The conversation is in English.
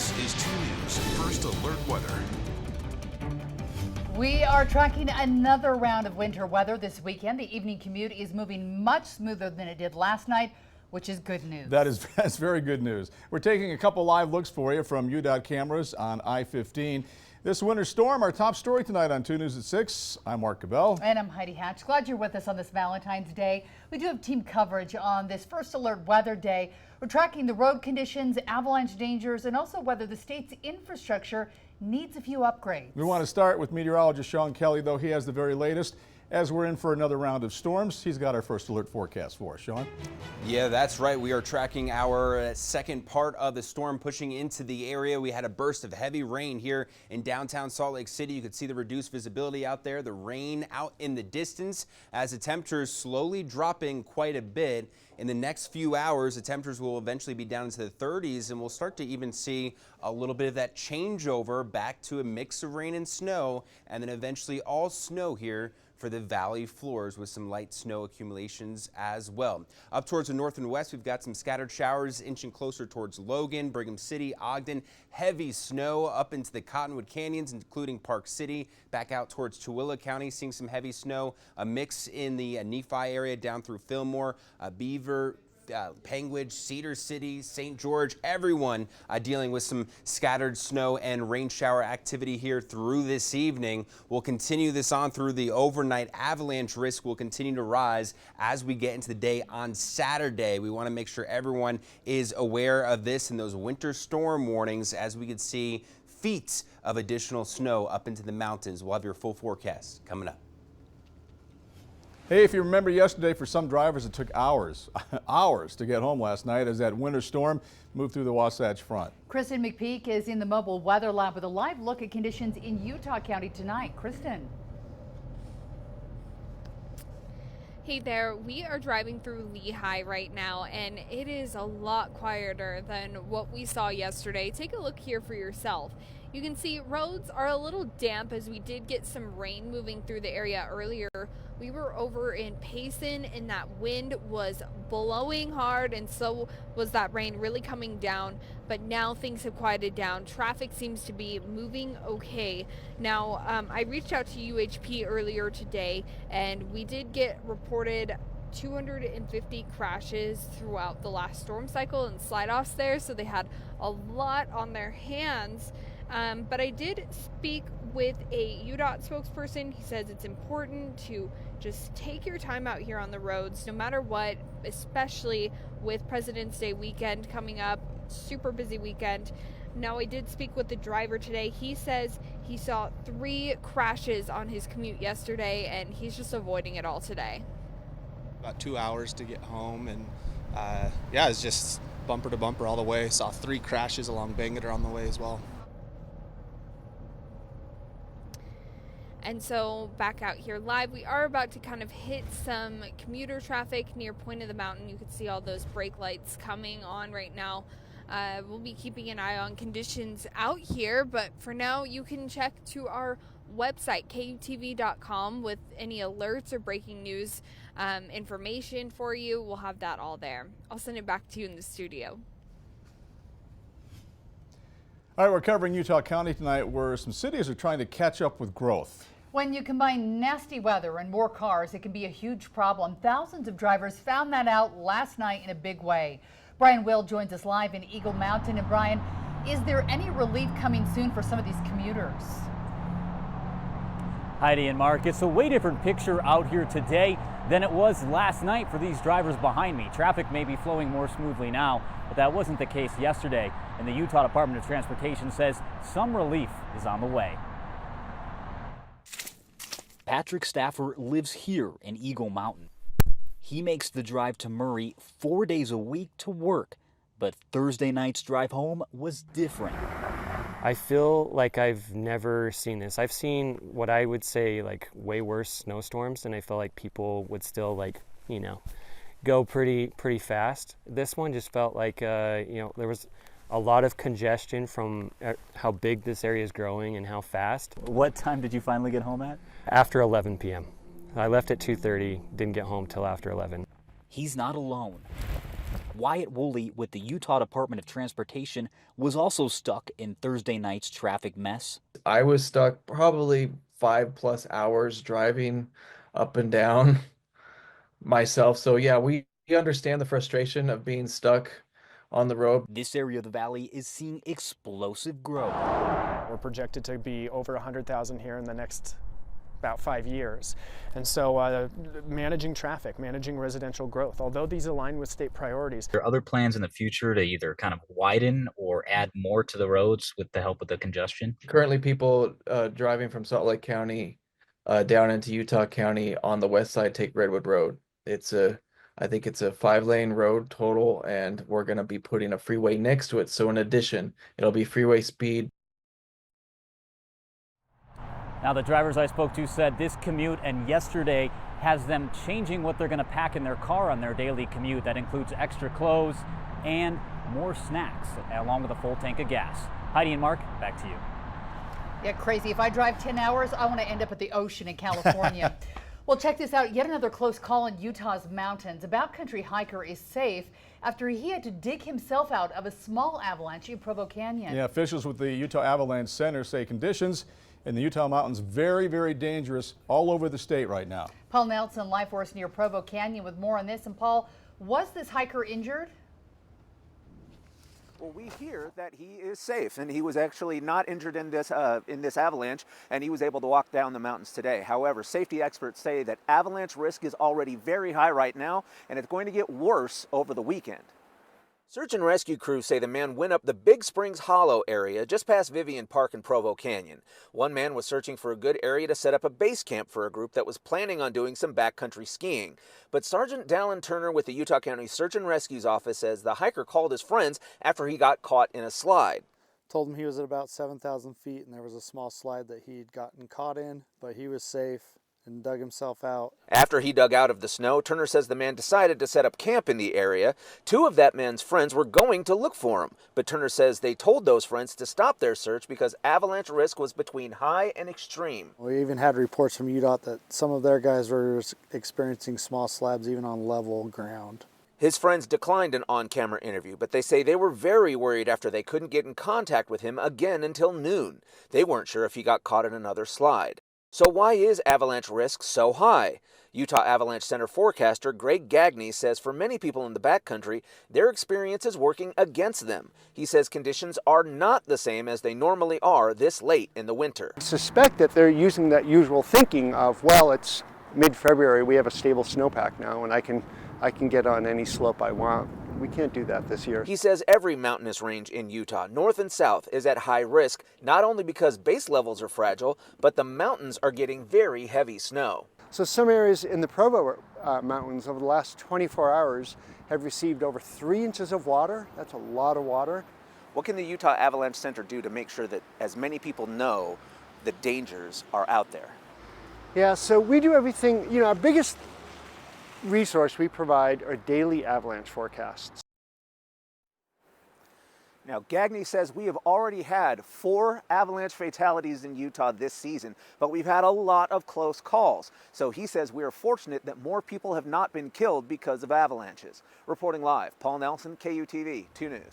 This is 2 News First Alert Weather. We are tracking another round of winter weather this weekend. The evening commute is moving much smoother than it did last night, which is good news. That's very good news. We're taking a couple live looks for you from UDOT cameras on I-15. This winter storm, our top story tonight on 2 News at 6. I'm Mark Cabell. And I'm Heidi Hatch. Glad you're with us on this Valentine's Day. We do have team coverage on this First Alert Weather Day. We're tracking the road conditions, avalanche dangers, and also whether the state's infrastructure needs a few upgrades. We want to start with meteorologist Sean Kelly, though he has the very latest. As we're in for another round of storms, he's got our first alert forecast for us. Sean? Yeah, that's right. We are tracking our second part of the storm pushing into the area. We had a burst of heavy rain here in downtown Salt Lake City. You could see the reduced visibility out there, the rain out in the distance as the temperatures slowly dropping quite a bit. In the next few hours, the temperatures will eventually be down into the 30s, and we'll start to even see a little bit of that changeover back to a mix of rain and snow, and then eventually all snow here for the valley floors with some light snow accumulations as well. Up towards the north and west, we've got some scattered showers inching closer towards Logan, Brigham City, Ogden. Heavy snow up into the Cottonwood Canyons, including Park City. Back out towards Tooele County, seeing some heavy snow. A mix in the Nephi area down through Fillmore, Beaver, Panguitch, Cedar City, St. George, everyone dealing with some scattered snow and rain shower activity here through this evening. We'll continue this on through the overnight. Avalanche risk will continue to rise as we get into the day on Saturday. We want to make sure everyone is aware of this and those winter storm warnings as we could see feet of additional snow up into the mountains. We'll have your full forecast coming up. Hey, if you remember yesterday, for some drivers, it took hours to get home last night as that winter storm moved through the Wasatch Front. Kristen McPeek is in the mobile weather lab with a live look at conditions in Utah County tonight. Kristen. Hey there, we are driving through Lehigh right now, and it is a lot quieter than what we saw yesterday. Take a look here for yourself. You can see roads are a little damp as we did get some rain moving through the area earlier. We were over in Payson and that wind was blowing hard, and so was that rain really coming down. But now things have quieted down. Traffic seems to be moving okay. Now, I reached out to UHP earlier today, and we did get reported 250 crashes throughout the last storm cycle and slide-offs there, so they had a lot on their hands. But I did speak with a UDOT spokesperson. He says it's important to just take your time out here on the roads, no matter what, especially with President's Day weekend coming up, super busy weekend. Now, I did speak with the driver today. He says he saw 3 crashes on his commute yesterday, and he's just avoiding it all today. About 2 hours to get home, and yeah, it's just bumper to bumper all the way. Saw 3 crashes along Bangor on the way as well. And so back out here live, we are about to kind of hit some commuter traffic near Point of the Mountain. You can see all those brake lights coming on right now. We'll be keeping an eye on conditions out here, but for now you can check to our website, KUTV.com, with any alerts or breaking news information for you. We'll have that all there. I'll send it back to you in the studio. All right, we're covering Utah County tonight, where some cities are trying to catch up with growth. When you combine nasty weather and more cars, it can be a huge problem. Thousands of drivers found that out last night in a big way. Brian Will joins us live in Eagle Mountain. And Brian, is there any relief coming soon for some of these commuters? Heidi and Mark, it's a way different picture out here today than it was last night for these drivers behind me. Traffic may be flowing more smoothly now, but that wasn't the case yesterday. And the Utah Department of Transportation says some relief is on the way. Patrick Stafford lives here in Eagle Mountain. He makes the drive to Murray 4 days a week to work, but Thursday night's drive home was different. I feel like I've never seen this. I've seen what I would say like way worse snowstorms, and I felt like people would still go pretty fast. This one just felt like there was a lot of congestion from how big this area is growing and how fast. What time did you finally get home at? After 11 p.m. I left at 2:30, didn't get home till after 11. He's not alone. Wyatt Woolley with the Utah Department of Transportation was also stuck in Thursday night's traffic mess. I was stuck probably 5+ hours driving up and down myself. So yeah, we understand the frustration of being stuck on the road. This area of the valley is seeing explosive growth. We're projected to be over 100,000 here in the next about 5 years. And so managing traffic, managing residential growth, although these align with state priorities. Are there other plans in the future to either kind of widen or add more to the roads with the help of the congestion? Currently, people driving from Salt Lake County down into Utah County on the west side take Redwood Road. I think it's a 5-lane road total, and we're going to be putting a freeway next to it. So in addition, it'll be freeway speed. Now, the drivers I spoke to said this commute and yesterday has them changing what they're going to pack in their car on their daily commute. That includes extra clothes and more snacks, along with a full tank of gas. Heidi and Mark, back to you. Yeah, crazy. If I drive 10 hours, I want to end up at the ocean in California. Well, check this out. Yet another close call in Utah's mountains. A backcountry hiker is safe after he had to dig himself out of a small avalanche in Provo Canyon. Yeah, officials with the Utah Avalanche Center say conditions in the Utah mountains very, very dangerous all over the state right now. Paul Nelson, Live Force near Provo Canyon with more on this. And Paul, was this hiker injured? Well, we hear that he is safe, and he was actually not injured in this avalanche, and he was able to walk down the mountains today. However, safety experts say that avalanche risk is already very high right now, and it's going to get worse over the weekend. Search and rescue crews say the man went up the Big Springs Hollow area just past Vivian Park in Provo Canyon. One man was searching for a good area to set up a base camp for a group that was planning on doing some backcountry skiing. But Sergeant Dallin Turner with the Utah County Search and Rescue's office says the hiker called his friends after he got caught in a slide. Told him he was at about 7,000 feet and there was a small slide that he'd gotten caught in, but he was safe and dug himself out. After he dug out of the snow, Turner says the man decided to set up camp in the area. Two of that man's friends were going to look for him, but Turner says they told those friends to stop their search because avalanche risk was between high and extreme. We even had reports from UDOT that some of their guys were experiencing small slabs even on level ground. His friends declined an on-camera interview, but they say they were very worried after they couldn't get in contact with him again until noon. They weren't sure if he got caught in another slide. So why is avalanche risk so high? Utah Avalanche Center forecaster Greg Gagne says for many people in the backcountry, their experience is working against them. He says conditions are not the same as they normally are this late in the winter. I suspect that they're using that usual thinking of, well, it's mid-February, we have a stable snowpack now, and I can get on any slope I want. We can't do that this year. He says every mountainous range in Utah, north and south, is at high risk, not only because base levels are fragile, but the mountains are getting very heavy snow. So some areas in the Provo mountains over the last 24 hours have received over 3 inches of water. That's a lot of water. What can the Utah Avalanche Center do to make sure that as many people know the dangers are out there? Yeah, so we do everything. Our biggest resource we provide are daily avalanche forecasts. Now, Gagne says we have already had 4 avalanche fatalities in Utah this season, but we've had a lot of close calls. So he says we are fortunate that more people have not been killed because of avalanches. Reporting live, Paul Nelson, KUTV 2 News.